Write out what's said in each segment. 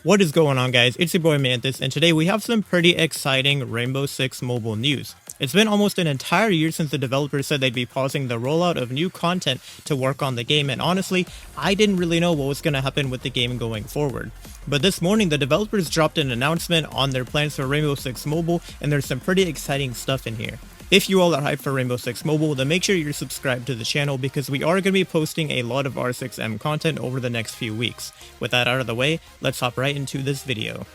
What is going on, guys? It's your boy Mantis, and today we have some pretty exciting Rainbow Six mobile news. It's been almost an entire year since the developers said they'd be pausing the rollout of new content to work on the game, and honestly, I didn't really know what was going to happen with the game going forward. But this morning, the developers dropped an announcement on their plans for Rainbow Six Mobile, and there's some pretty exciting stuff in here. If you all are hyped for Rainbow Six Mobile, then make sure you're subscribed to the channel because we are going to be posting a lot of R6M content over the next few weeks. With that out of the way, let's hop right into this video.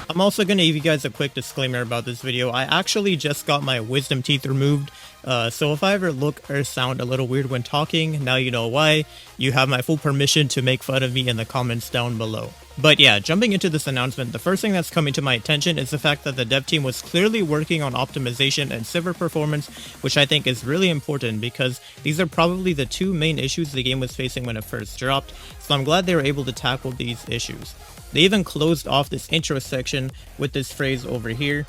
I'm also going to give you guys a quick disclaimer about this video. I actually just got my wisdom teeth removed, so if I ever look or sound a little weird when talking, now you know why. You have my full permission to make fun of me in the comments down below. But yeah, jumping into this announcement, the first thing that's coming to my attention is the fact that the dev team was clearly working on optimization and server performance, which I think is really important because these are probably the two main issues the game was facing when it first dropped, so I'm glad they were able to tackle these issues. They even closed off this intro section with this phrase over here: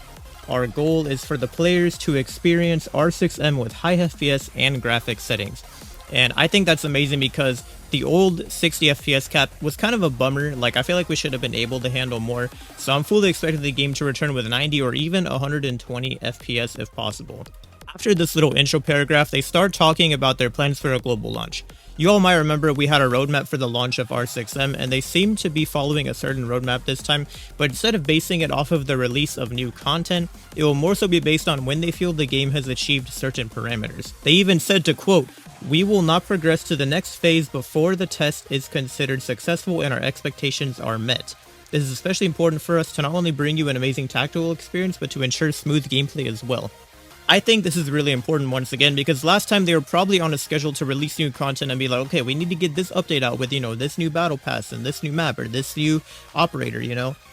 "Our goal is for the players to experience R6M with high FPS and graphics settings." And I think that's amazing because the old 60 FPS cap was kind of a bummer. Like, I feel like we should have been able to handle more, so I'm fully expecting the game to return with 90 or even 120 FPS if possible. After this little intro paragraph, they start talking about their plans for a global launch. You all might remember we had a roadmap for the launch of R6M, and they seem to be following a certain roadmap this time, but instead of basing it off of the release of new content, it will more so be based on when they feel the game has achieved certain parameters. They even said to quote, "We will not progress to the next phase before the test is considered successful and our expectations are met. This is especially important for us to not only bring you an amazing tactical experience, but to ensure smooth gameplay as well." I think this is really important once again because last time they were probably on a schedule to release new content and be like, okay, we need to get this update out with, this new battle pass and this new map or this new operator,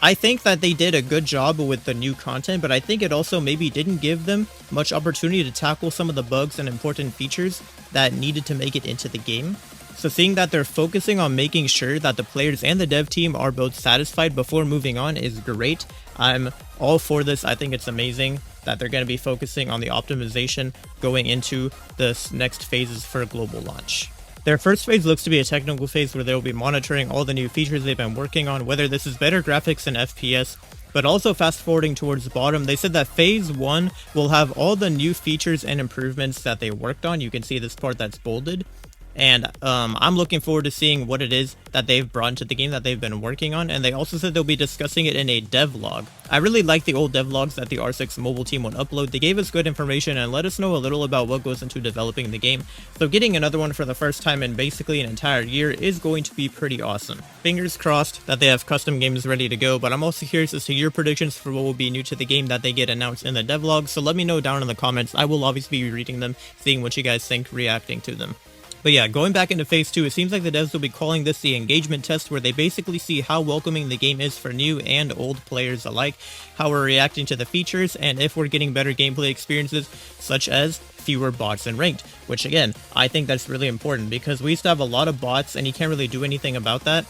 I think that they did a good job with the new content, but I think it also maybe didn't give them much opportunity to tackle some of the bugs and important features that needed to make it into the game. So seeing that they're focusing on making sure that the players and the dev team are both satisfied before moving on is great. I'm all for this. I think it's amazing that they're going to be focusing on the optimization going into the next phases for a global launch. Their first phase looks to be a technical phase where they'll be monitoring all the new features they've been working on, whether this is better graphics and FPS. But also fast forwarding towards the bottom, they said that phase 1 will have all the new features and improvements that they worked on. You can see this part that's bolded. And I'm looking forward to seeing what it is that they've brought into the game that they've been working on, and they also said they'll be discussing it in a devlog. I really like the old devlogs that the R6 mobile team would upload. They gave us good information and let us know a little about what goes into developing the game, so getting another one for the first time in basically an entire year is going to be pretty awesome. Fingers crossed that they have custom games ready to go, but I'm also curious as to your predictions for what will be new to the game that they get announced in the devlog, so let me know down in the comments. I will obviously be reading them, seeing what you guys think, reacting to them. But yeah, going back into phase 2, it seems like the devs will be calling this the engagement test, where they basically see how welcoming the game is for new and old players alike, how we're reacting to the features, and if we're getting better gameplay experiences, such as fewer bots in ranked, which again, I think that's really important because we used to have a lot of bots and you can't really do anything about that.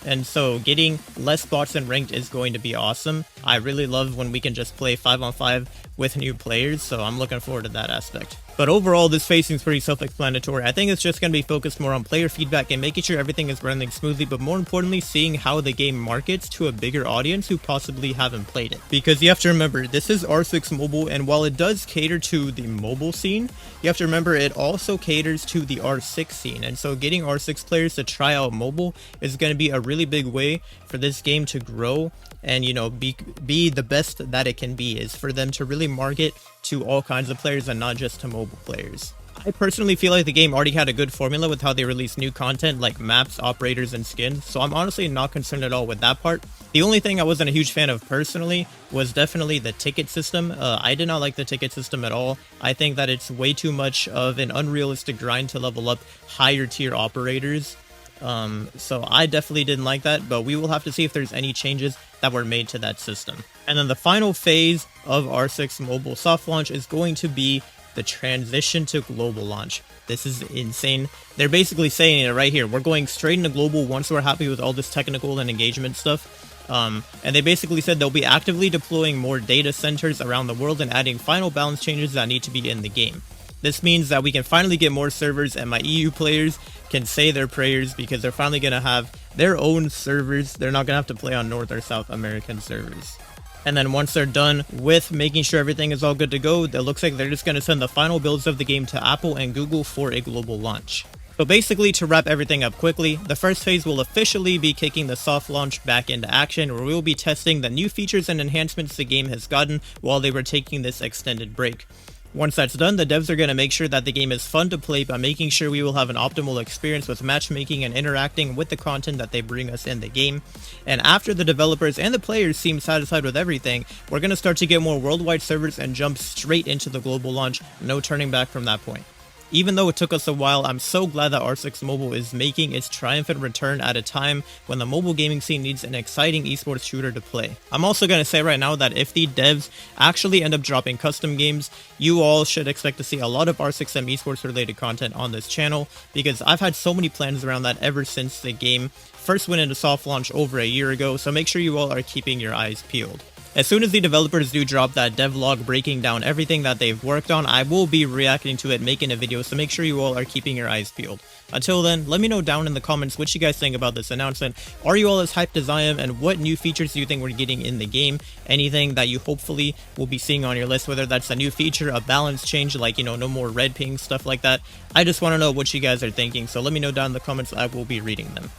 And so getting less bots in ranked is going to be awesome. I really love when we can just play 5-on-5 with new players, so I'm looking forward to that aspect. But overall, this phase seems pretty self-explanatory. I think it's just going to be focused more on player feedback and making sure everything is running smoothly, but more importantly, seeing how the game markets to a bigger audience who possibly haven't played it. Because you have to remember, this is R6 Mobile, and while it does cater to the mobile scene, you have to remember it also caters to the R6 scene, and so getting R6 players to try out mobile is going to be a really big way for this game to grow and be the best that it can be, is for them to really market to all kinds of players and not just to mobile players. I personally feel like the game already had a good formula with how they released new content like maps, operators, and skins, so I'm honestly not concerned at all with that part. The only thing I wasn't a huge fan of personally was definitely the ticket system. I did not like the ticket system at all. I think that it's way too much of an unrealistic grind to level up higher tier operators. So I definitely didn't like that, but we will have to see if there's any changes that were made to that system. And then the final phase of R6 mobile soft launch is going to be the transition to global launch. This is insane. They're basically saying it right here. We're going straight into global once we're happy with all this technical and engagement stuff. And they basically said they'll be actively deploying more data centers around the world and adding final balance changes that need to be in the game. This means that we can finally get more servers and my EU players can say their prayers because they're finally going to have their own servers. They're not going to have to play on North or South American servers. And then once they're done with making sure everything is all good to go, it looks like they're just going to send the final builds of the game to Apple and Google for a global launch. So basically, to wrap everything up quickly, the first phase will officially be kicking the soft launch back into action, where we will be testing the new features and enhancements the game has gotten while they were taking this extended break. Once that's done, the devs are going to make sure that the game is fun to play by making sure we will have an optimal experience with matchmaking and interacting with the content that they bring us in the game. And after the developers and the players seem satisfied with everything, we're going to start to get more worldwide servers and jump straight into the global launch, no turning back from that point. Even though it took us a while, I'm so glad that R6 Mobile is making its triumphant return at a time when the mobile gaming scene needs an exciting esports shooter to play. I'm also going to say right now that if the devs actually end up dropping custom games, you all should expect to see a lot of R6M esports related content on this channel, because I've had so many plans around that ever since the game first went into soft launch over a year ago, so make sure you all are keeping your eyes peeled. As soon as the developers do drop that devlog breaking down everything that they've worked on, I will be reacting to it, making a video, so make sure you all are keeping your eyes peeled. Until then, let me know down in the comments what you guys think about this announcement. Are you all as hyped as I am, and what new features do you think we're getting in the game? Anything that you hopefully will be seeing on your list, whether that's a new feature, a balance change, like, no more red ping, stuff like that. I just want to know what you guys are thinking, so let me know down in the comments. I will be reading them.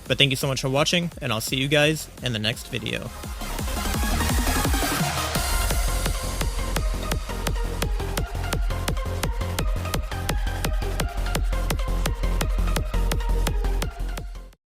But thank you so much for watching, and I'll see you guys in the next video.